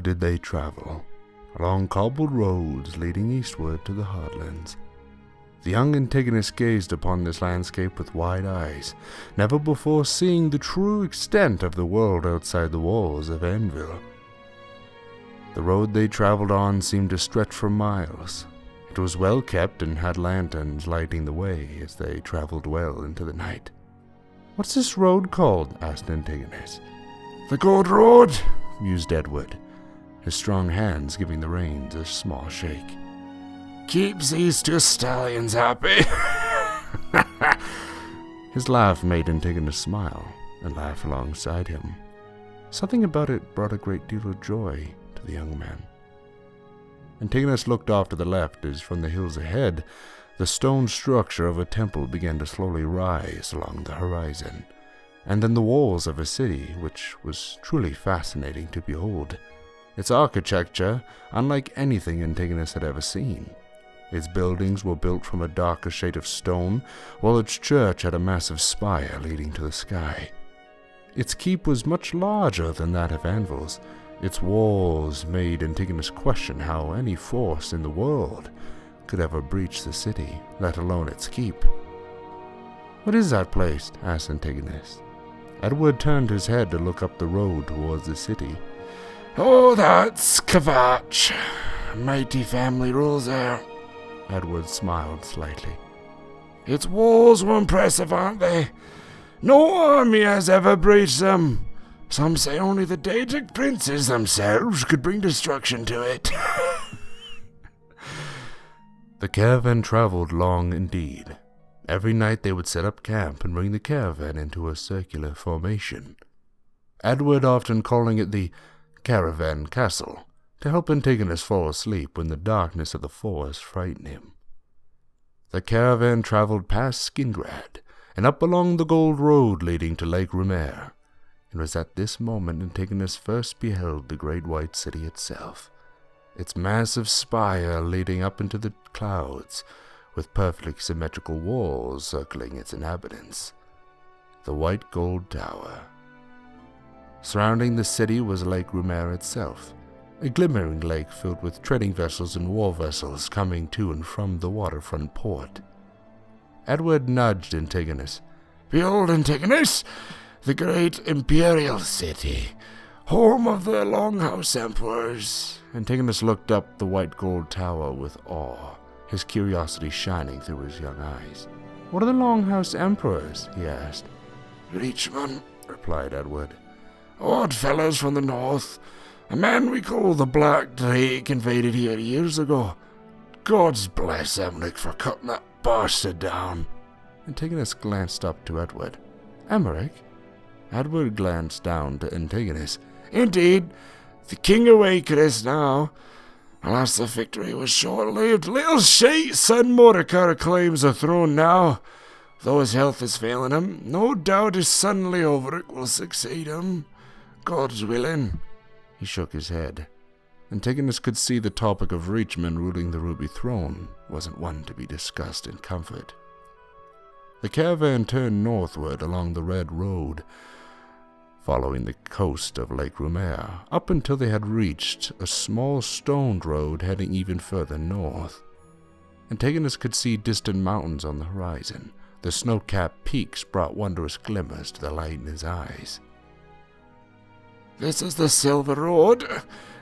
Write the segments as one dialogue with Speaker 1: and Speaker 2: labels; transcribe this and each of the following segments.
Speaker 1: did they travel, along cobbled roads leading eastward to the heartlands. The young antagonist gazed upon this landscape with wide eyes, never before seeing the true extent of the world outside the walls of Anvil. The road they traveled on seemed to stretch for miles. It was well kept and had lanterns lighting the way as they traveled well into the night. "What's this road called?" asked Antigonus. "The Gold Road," mused Edward, his strong hands giving the reins a small shake. "Keeps these two stallions happy." His laugh made Antigonus smile and laugh alongside him. Something about it brought a great deal of joy to the young man. Antigonus looked off to the left as from the hills ahead, the stone structure of a temple began to slowly rise along the horizon, and then the walls of a city which was truly fascinating to behold. Its architecture unlike anything Antigonus had ever seen. Its buildings were built from a darker shade of stone, while its church had a massive spire leading to the sky. Its keep was much larger than that of Anvil's. Its walls made Antigonus question how any force in the world could ever breach the city, let alone its keep. "What is that place?" asked Antigonus. Edward turned his head to look up the road towards the city. "Oh, that's Kvatch. Mighty family rules there." Edward smiled slightly. "Its walls were impressive, aren't they? No army has ever breached them. Some say only the Daedric princes themselves could bring destruction to it." The caravan traveled long indeed. Every night they would set up camp and bring the caravan into a circular formation, Edward often calling it the Caravan Castle, to help Antigonus fall asleep when the darkness of the forest frightened him. The caravan traveled past Skingrad and up along the gold road leading to Lake Rumer. It was at this moment Antigonus first beheld the great white city itself, its massive spire leading up into the clouds, with perfectly symmetrical walls circling its inhabitants. The white gold tower. Surrounding the city was Lake Rumer itself, a glimmering lake filled with trading vessels and war vessels coming to and from the waterfront port. Edward nudged Antigonus. "Behold, Antigonus, the great imperial city, home of the Longhouse Emperors." Antigonus looked up the white gold tower with awe, his curiosity shining through his young eyes. "What are the Longhouse Emperors?" he asked. "Reachmen," replied Edward. "Odd fellows from the north. A man we call the Black Drake invaded here years ago. Gods bless Emmerich for cutting that bastard down." Antigonus glanced up to Edward. "Emmerich?" Edward glanced down to Antigonus. "Indeed, the king of Wakeris now. Alas, the victory was short-lived. Little Sheikh son Mordecai claims the throne now. Though his health is failing him, no doubt his son Leoveric will succeed him. God's willing." He shook his head. Antigonus could see the topic of Reachmen ruling the Ruby Throne wasn't one to be discussed in comfort. The caravan turned northward along the Red Road, following the coast of Lake Rumer, up until they had reached a small stoned road heading even further north. Antigonus could see distant mountains on the horizon. The snow-capped peaks brought wondrous glimmers to the light in his eyes. "This is the Silver Road,"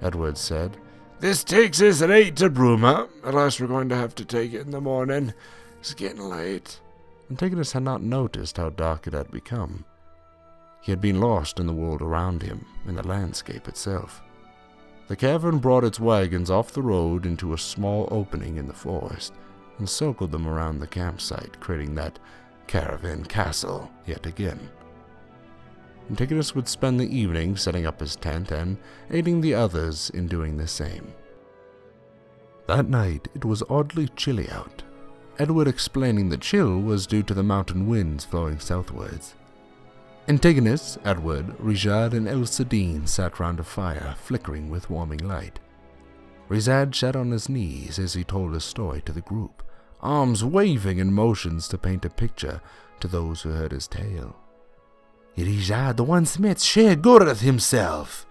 Speaker 1: Edward said. "This takes us right to Bruma, unless we're going to have to take it in the morning. It's getting late." Antigonus had not noticed how dark it had become. He had been lost in the world around him, in the landscape itself. The caravan brought its wagons off the road into a small opening in the forest, and circled them around the campsite, creating that caravan castle yet again. Antigonus would spend the evening setting up his tent and aiding the others in doing the same. That night it was oddly chilly out, Edward explaining the chill was due to the mountain winds flowing southwards. Antigonus, Edward, Rizad, and El Sadine sat round a fire, flickering with warming light. Rizad sat on his knees as he told his story to the group, arms waving in motions to paint a picture to those who heard his tale. "Rizad once met Shea Gurth himself.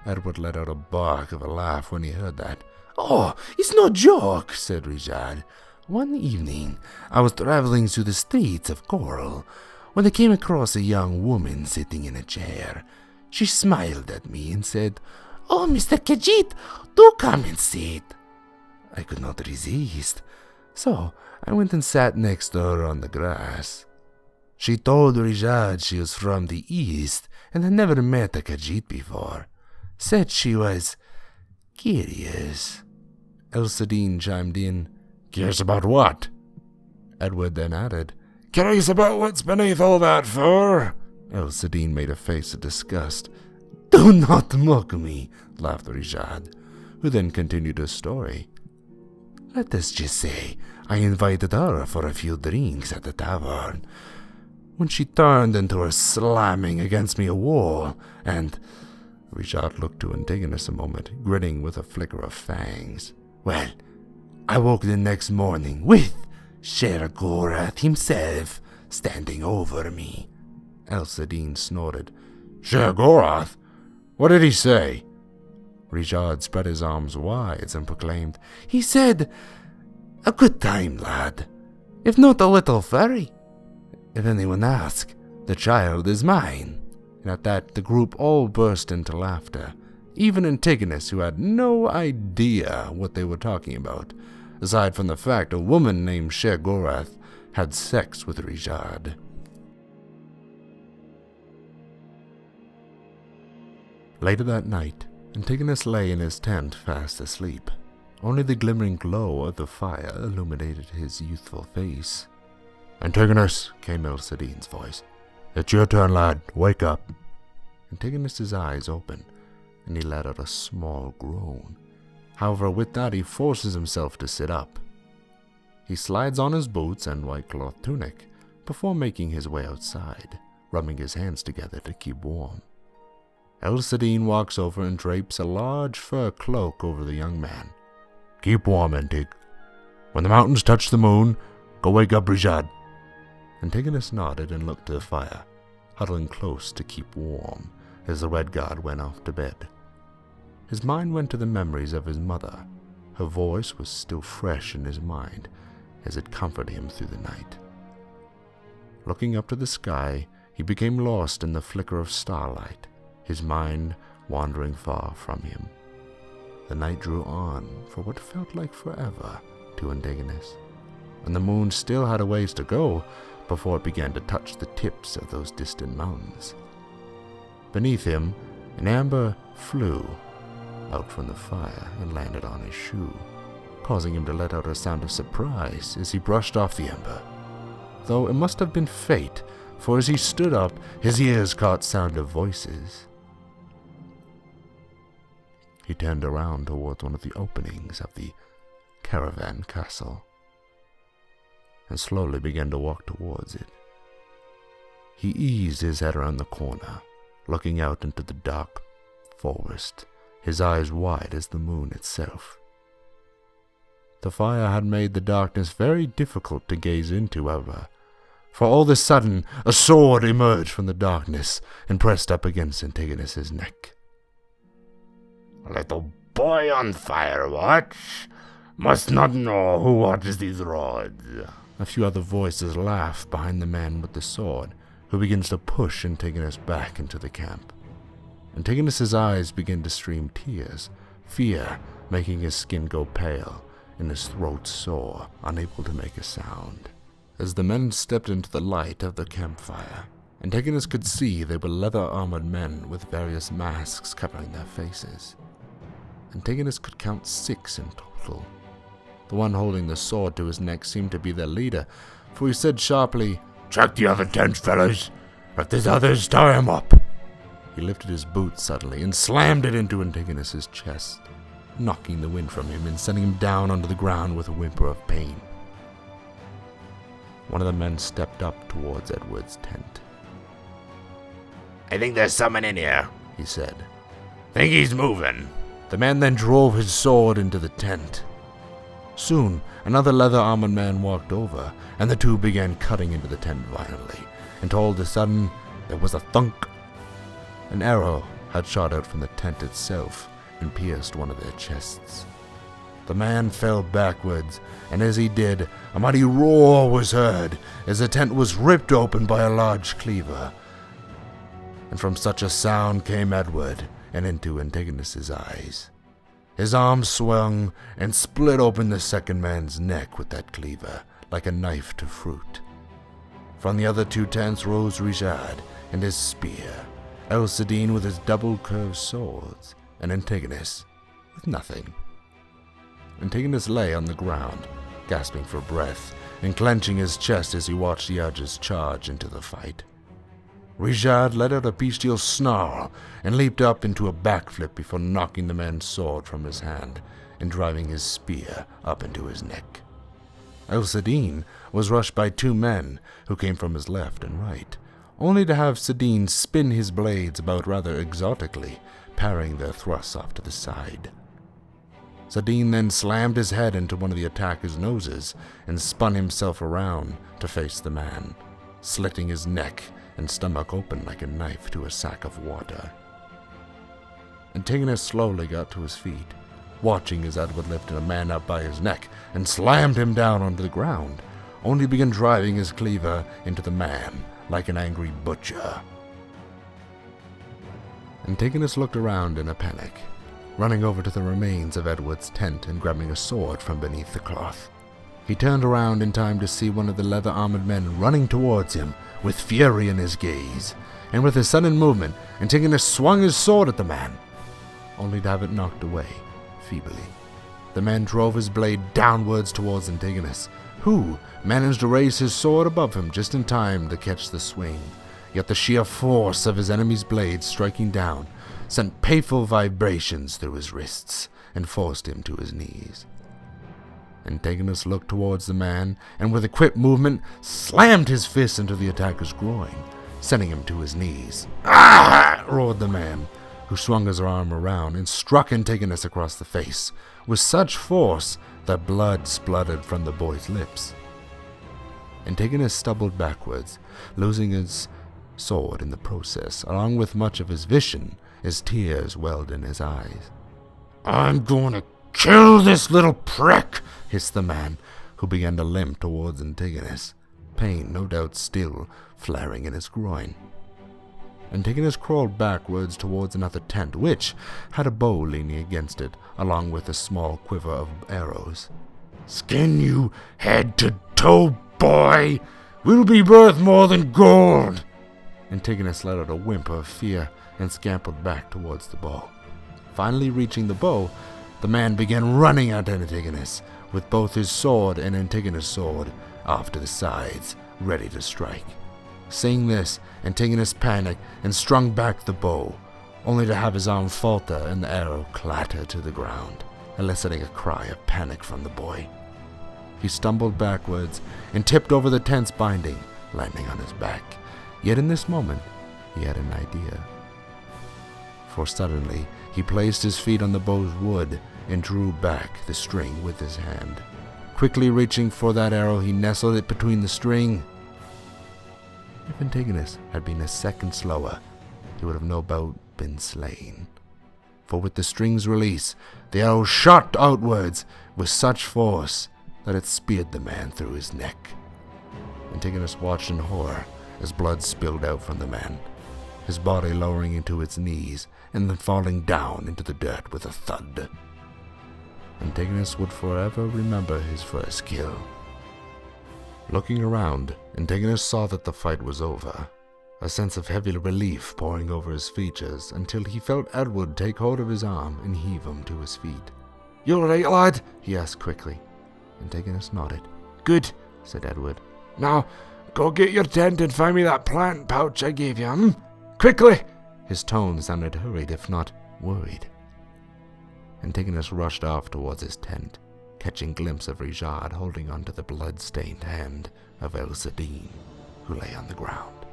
Speaker 1: Edward let out a bark of a laugh when he heard that. "Oh, it's no joke," said Richard. "One evening, I was traveling through the streets of Coral when I came across a young woman sitting in a chair. She smiled at me and said, 'Oh, Mr. Khajiit, do come and sit.' I could not resist, so I went and sat next to her on the grass. She told Richard she was from the East and had never met a Khajiit before. Said she was curious." Elsadine chimed in. "Curious about what?" Edward then added, "Curious about what's beneath all that fur?" Elsadine made a face of disgust. "Do not mock me," laughed Richard, who then continued his story. "Let us just say I invited her for a few drinks at the tavern, when she turned into her slamming against me a wall, and—" Richard looked to Antigonus a moment, grinning with a flicker of fangs. "Well, I woke the next morning with Sheogorath himself standing over me." Elsadine snorted. "Sheogorath? What did he say?" Richard spread his arms wide and proclaimed, "He said, 'A good time, lad, if not a little furry. If anyone asks, the child is mine.'" And at that, the group all burst into laughter, even Antigonus, who had no idea what they were talking about, aside from the fact a woman named Sheogorath had sex with Richard. Later that night, Antigonus lay in his tent fast asleep. Only the glimmering glow of the fire illuminated his youthful face. "Antigonus," came Elsadine's voice. "It's your turn, lad. Wake up." Antigonus's eyes opened, and he let out a small groan. However, with that he forces himself to sit up. He slides on his boots and white cloth tunic, before making his way outside, rubbing his hands together to keep warm. Elsadine walks over and drapes a large fur cloak over the young man. "Keep warm, Antig. When the mountains touch the moon, go wake up Richard." Antigonus nodded and looked to the fire, huddling close to keep warm as the Red God went off to bed. His mind went to the memories of his mother. Her voice was still fresh in his mind as it comforted him through the night. Looking up to the sky, he became lost in the flicker of starlight, his mind wandering far from him. The night drew on for what felt like forever to Antigonus, and the moon still had a ways to go before it began to touch the tips of those distant mountains. Beneath him, an amber flew out from the fire and landed on his shoe, causing him to let out a sound of surprise as he brushed off the ember. Though it must have been fate, for as he stood up, his ears caught sound of voices. He turned around towards one of the openings of the caravan castle and slowly began to walk towards it. He eased his head around the corner, looking out into the dark forest, his eyes wide as the moon itself. The fire had made the darkness very difficult to gaze into, however, for all of a sudden a sword emerged from the darkness and pressed up against Antigonus's neck.
Speaker 2: "A little boy on fire, what? Must not know who watches these roads."
Speaker 1: A few other voices laughed behind the man with the sword, who begins to push Antigonus back into the camp. Antigonus's eyes begin to stream tears, fear making his skin go pale and his throat sore, unable to make a sound. As the men stepped into the light of the campfire, Antigonus could see they were leather-armored men with various masks covering their faces. Antigonus could count 6 in total. The one holding the sword to his neck seemed to be their leader, for he said sharply,
Speaker 2: "Check the other tents, fellas. If there's others, tie 'em up."
Speaker 1: He lifted his boot suddenly and slammed it into Antigonus's chest, knocking the wind from him and sending him down onto the ground with a whimper of pain. One of the men stepped up towards Edward's tent.
Speaker 2: "I think there's someone in here," he said. "Think he's moving."
Speaker 1: The man then drove his sword into the tent. Soon, another leather-armored man walked over, and the two began cutting into the tent violently, until all of a sudden there was a thunk. An arrow had shot out from the tent itself and pierced one of their chests. The man fell backwards, and as he did, a mighty roar was heard as the tent was ripped open by a large cleaver. And from such a sound came Edward and into Antigonus's eyes. His arm swung and split open the second man's neck with that cleaver, like a knife to fruit. From the other two tents rose Rijad and his spear, Elsadine with his double-curved swords, and Antigonus with nothing. Antigonus lay on the ground, gasping for breath and clenching his chest as he watched the archers charge into the fight. Rijad let out a bestial snarl and leaped up into a backflip before knocking the man's sword from his hand and driving his spear up into his neck. Elsadine was rushed by two men who came from his left and right, only to have Sadine spin his blades about rather exotically, parrying their thrusts off to the side. Sadine then slammed his head into one of the attacker's noses and spun himself around to face the man, slitting his neck and stomach open like a knife to a sack of water. Antigonus slowly got to his feet, watching as Edward lifted a man up by his neck and slammed him down onto the ground, only to begin driving his cleaver into the man like an angry butcher. Antigonus looked around in a panic, running over to the remains of Edward's tent and grabbing a sword from beneath the cloth. He turned around in time to see one of the leather-armored men running towards him with fury in his gaze, and with a sudden movement, Antigonus swung his sword at the man, only to have it knocked away, feebly. The man drove his blade downwards towards Antigonus, who managed to raise his sword above him just in time to catch the swing, yet the sheer force of his enemy's blade striking down sent painful vibrations through his wrists and forced him to his knees. Antigonus looked towards the man, and with a quick movement, slammed his fist into the attacker's groin, sending him to his knees. "Ah!" roared the man, who swung his arm around and struck Antigonus across the face, with such force that blood spluttered from the boy's lips. Antigonus stumbled backwards, losing his sword in the process, along with much of his vision, as tears welled in his eyes. "I'm going to kill this little prick," hissed the man, who began to limp towards Antigonus, pain no doubt still flaring in his groin. Antigonus crawled backwards towards another tent, which had a bow leaning against it, along with a small quiver of arrows. "Skin you head to toe, boy! We'll be worth more than gold!" Antigonus let out a whimper of fear and scampered back towards the bow. Finally reaching the bow, the man began running at Antigonus, with both his sword and Antigonus' sword off to the sides, ready to strike. Seeing this, Antigonus panicked and strung back the bow, only to have his arm falter and the arrow clatter to the ground, eliciting a cry of panic from the boy. He stumbled backwards and tipped over the tent's binding, landing on his back. Yet in this moment, he had an idea. For suddenly, he placed his feet on the bow's wood and drew back the string with his hand. Quickly reaching for that arrow, he nestled it between the string. If Antigonus had been a second slower, he would have no doubt been slain. For with the string's release, the arrow shot outwards with such force that it speared the man through his neck. Antigonus watched in horror as blood spilled out from the man, his body lowering into its knees and then falling down into the dirt with a thud. Antigonus would forever remember his first kill. Looking around, Antigonus saw that the fight was over, a sense of heavy relief pouring over his features until he felt Edward take hold of his arm and heave him to his feet. "You all right, lad?" he asked quickly. Antigonus nodded. "Good," said Edward. "Now, go get your tent and find me that plant pouch I gave you, Quickly!" His tone sounded hurried, if not worried. Antigonus rushed off towards his tent, catching a glimpse of Rijad holding onto the blood-stained hand of Elsadine, who lay on the ground.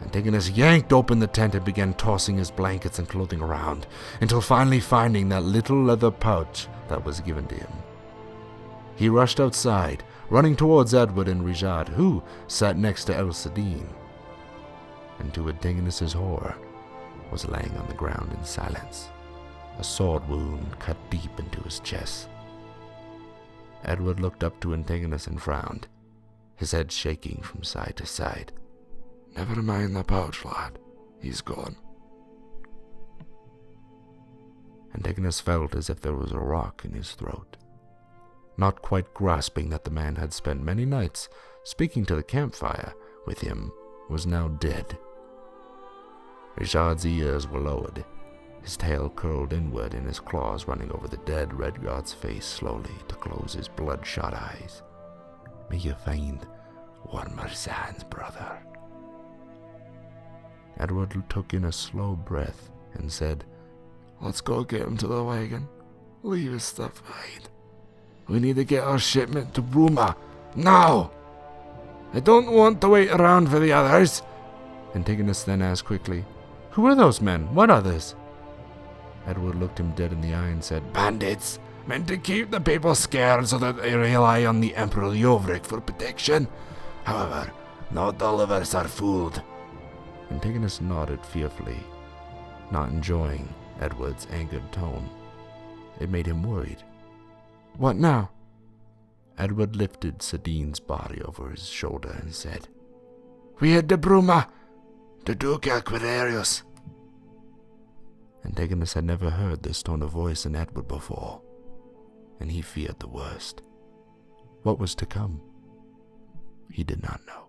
Speaker 1: Antigonus yanked open the tent and began tossing his blankets and clothing around, until finally finding that little leather pouch that was given to him. He rushed outside, running towards Edward and Rijad, who sat next to Elsadine. And to Antigonus's horror, was laying on the ground in silence, a sword wound cut deep into his chest. Edward looked up to Antigonus and frowned, his head shaking from side to side.
Speaker 3: "Never mind the pouch, lad. He's gone."
Speaker 1: Antigonus felt as if there was a rock in his throat, not quite grasping that the man had spent many nights speaking to the campfire with him was now dead. Richard's ears were lowered, his tail curled inward and his claws running over the dead Redguard's face slowly to close his bloodshot eyes. "May you find warmer sands, brother." Edward took in a slow breath and said,
Speaker 3: "Let's go get him to the wagon. Leave his stuff behind. We need to get our shipment to Bruma, now! I don't want to wait around for the others."
Speaker 1: Antigonus then asked quickly, "Who are those men? What others?" Edward looked him dead in the eye and said,
Speaker 3: "Bandits, meant to keep the people scared so that they rely on the Emperor Yovrik for protection. However, not all of us are fooled."
Speaker 1: Antigonus nodded fearfully, not enjoying Edward's angered tone. It made him worried. "What now?" Edward lifted Sadine's body over his shoulder and said,
Speaker 3: "We head to Bruma, to Duke Aquilarius."
Speaker 1: Antigonus had never heard this tone of voice in Edward before, and he feared the worst. What was to come? He did not know.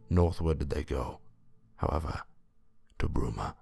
Speaker 1: Northward did they go, however, to Bruma.